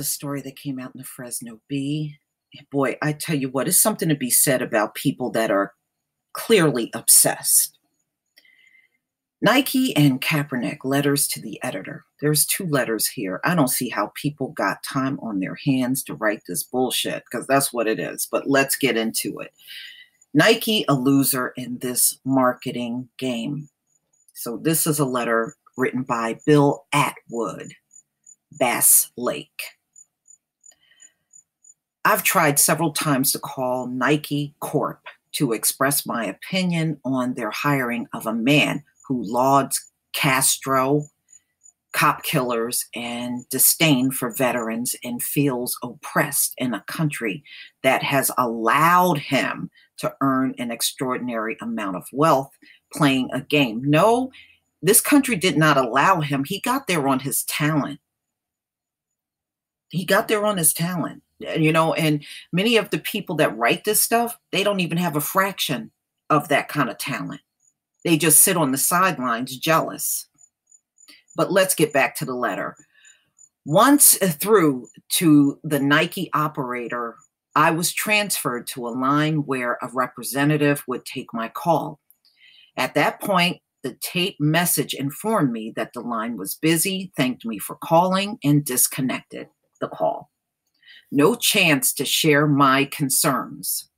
a story that came out in the Fresno Bee. Boy, I tell you what, it's something to be said about people that are clearly obsessed. Nike and Kaepernick, letters to the editor. There's 2 letters here. I don't see how people got time on their hands to write this bullshit, because that's what it is. But let's get into it. Nike, a loser in this marketing game. So this is a letter written by Bill Atwood, Bass Lake. I've tried several times to call Nike Corp to express my opinion on their hiring of a man who lauds Castro, cop killers, and disdain for veterans and feels oppressed in a country that has allowed him to earn an extraordinary amount of wealth playing a game. No, this country did not allow him. He got there on his talent. He got there on his talent, and many of the people that write this stuff, they don't even have a fraction of that kind of talent. They just sit on the sidelines jealous. But let's get back to the letter. Once through to the Nike operator, I was transferred to a line where a representative would take my call. At that point, the tape message informed me that the line was busy, thanked me for calling, and disconnected the call. No chance to share my concerns.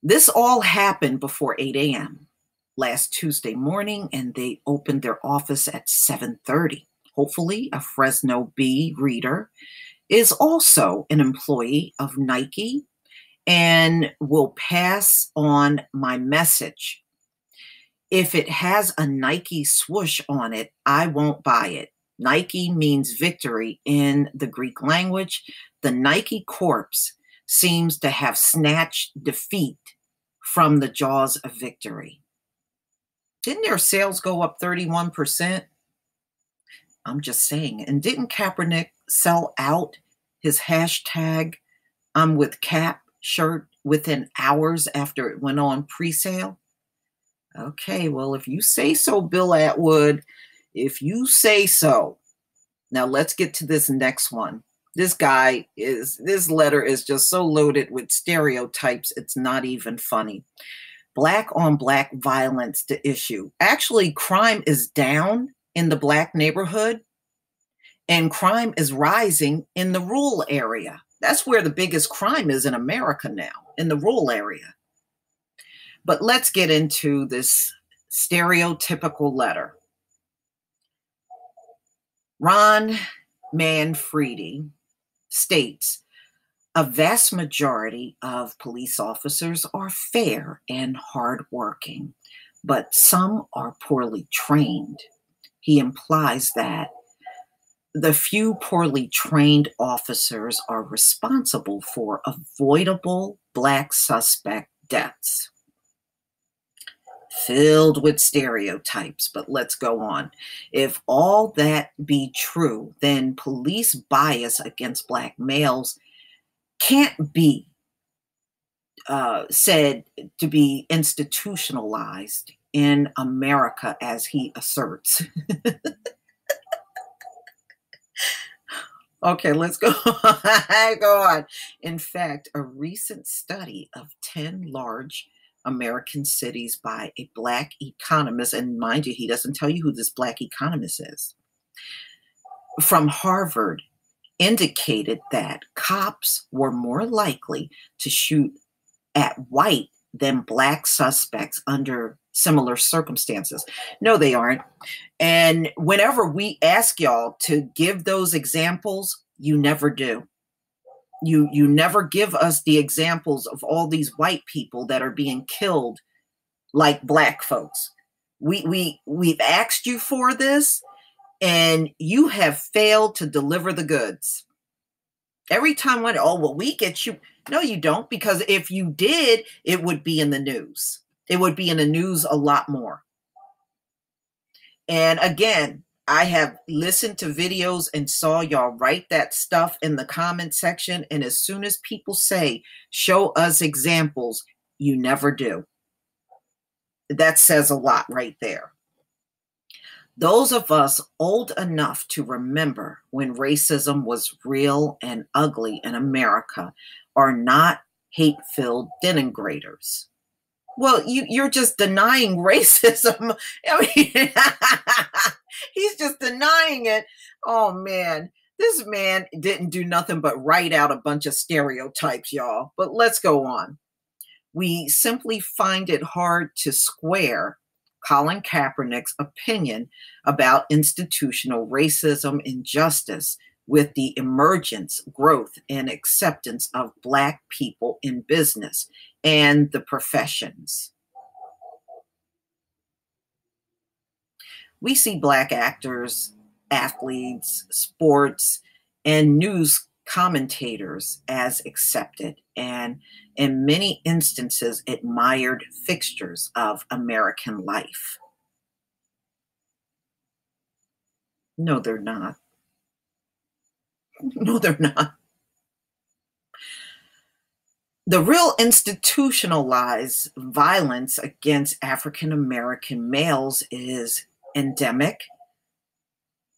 This all happened before 8 a.m. last Tuesday morning, and they opened their office at 7:30. Hopefully, a Fresno Bee reader is also an employee of Nike and will pass on my message. If it has a Nike swoosh on it, I won't buy it. Nike means victory in the Greek language. The Nike corpse seems to have snatched defeat from the jaws of victory. Didn't their sales go up 31%? I'm just saying. And didn't Kaepernick sell out his hashtag I'm with Cap shirt within hours after it went on pre-sale? Okay, well, if you say so, Bill Atwood, if you say so. Now let's get to this next one. This letter is just so loaded with stereotypes, it's not even funny. Black on black violence to issue. Actually, crime is down in the black neighborhood, and crime is rising in the rural area. That's where the biggest crime is in America now, in the rural area. But let's get into this stereotypical letter. Ron Manfredi states, a vast majority of police officers are fair and hardworking, but some are poorly trained. He implies that the few poorly trained officers are responsible for avoidable black suspect deaths. Filled with stereotypes, but let's go on. If all that be true, then police bias against black males can't be said to be institutionalized in America, as he asserts. Okay, let's go on. Go on. In fact, a recent study of 10 large American cities by a black economist, and mind you, he doesn't tell you who this black economist is, from Harvard, indicated that cops were more likely to shoot at white than black suspects under similar circumstances. No, they aren't. And whenever we ask y'all to give those examples, you never do. You never give us the examples of all these white people that are being killed like black folks. We've asked you for this, and you have failed to deliver the goods. Every time we get you. No, you don't, because if you did, it would be in the news. It would be in the news a lot more. And again, I have listened to videos and saw y'all write that stuff in the comment section. And as soon as people say, show us examples, you never do. That says a lot right there. Those of us old enough to remember when racism was real and ugly in America are not hate-filled denigrators. Well, you're just denying racism. I mean, he's just denying it. Oh man, this man didn't do nothing but write out a bunch of stereotypes, y'all. But let's go on. We simply find it hard to square Colin Kaepernick's opinion about institutional racism and justice with the emergence, growth, and acceptance of Black people in business and the professions. We see Black actors, athletes, sports, and news commentators as accepted and, in many instances, admired fixtures of American life. No, they're not. No, they're not. The real institutionalized violence against African American males is endemic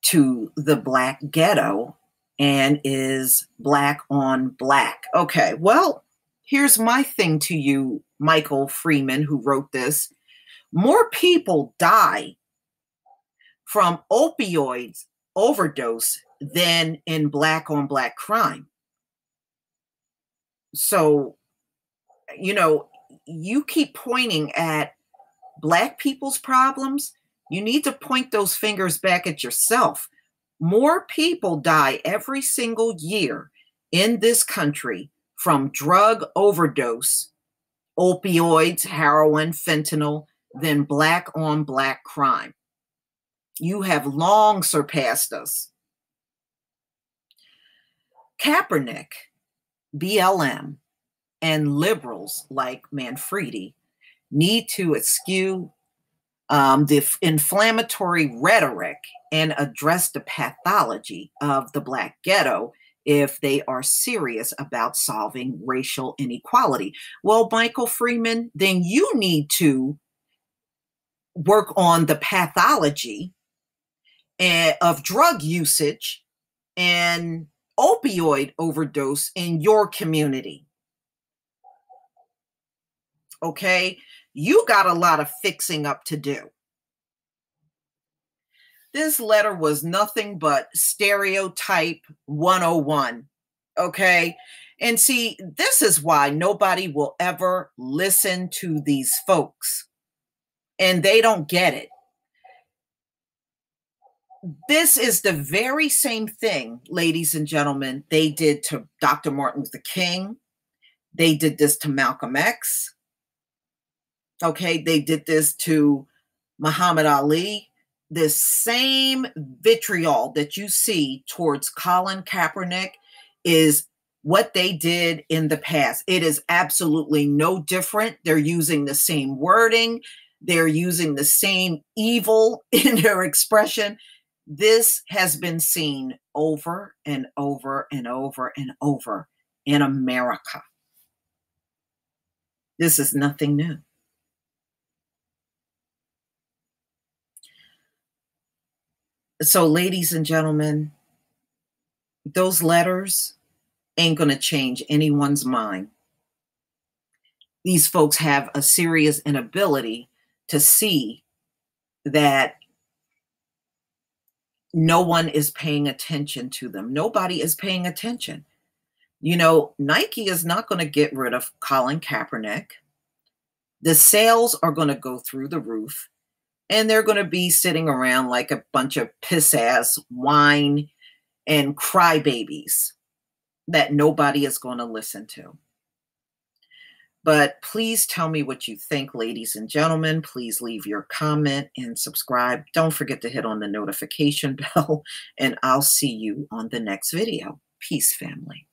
to the Black ghetto and is Black on Black. Okay, well, here's my thing to you, Michael Freeman, who wrote this. More people die from opioids overdose than in Black on Black crime. So, you know, you keep pointing at Black people's problems. You need to point those fingers back at yourself. More people die every single year in this country from drug overdose, opioids, heroin, fentanyl, than Black on Black crime. You have long surpassed us. Kaepernick, BLM, and liberals like Manfredi need to eschew the inflammatory rhetoric and address the pathology of the Black ghetto if they are serious about solving racial inequality. Well, Michael Freeman, then you need to work on the pathology of drug usage and opioid overdose in your community. Okay? You got a lot of fixing up to do. This letter was nothing but stereotype 101. Okay? And see, this is why nobody will ever listen to these folks. And they don't get it. This is the very same thing, ladies and gentlemen, they did to Dr. Martin Luther King. They did this to Malcolm X. Okay, they did this to Muhammad Ali. This same vitriol that you see towards Colin Kaepernick is what they did in the past. It is absolutely no different. They're using the same wording. They're using the same evil in their expression. This has been seen over and over and over and over in America. This is nothing new. So, ladies and gentlemen, those letters ain't going to change anyone's mind. These folks have a serious inability to see that no one is paying attention to them. Nobody is paying attention. You know, Nike is not going to get rid of Colin Kaepernick. The sales are going to go through the roof. And they're going to be sitting around like a bunch of piss-ass whine and crybabies that nobody is going to listen to. But please tell me what you think, ladies and gentlemen. Please leave your comment and subscribe. Don't forget to hit on the notification bell, and I'll see you on the next video. Peace, family.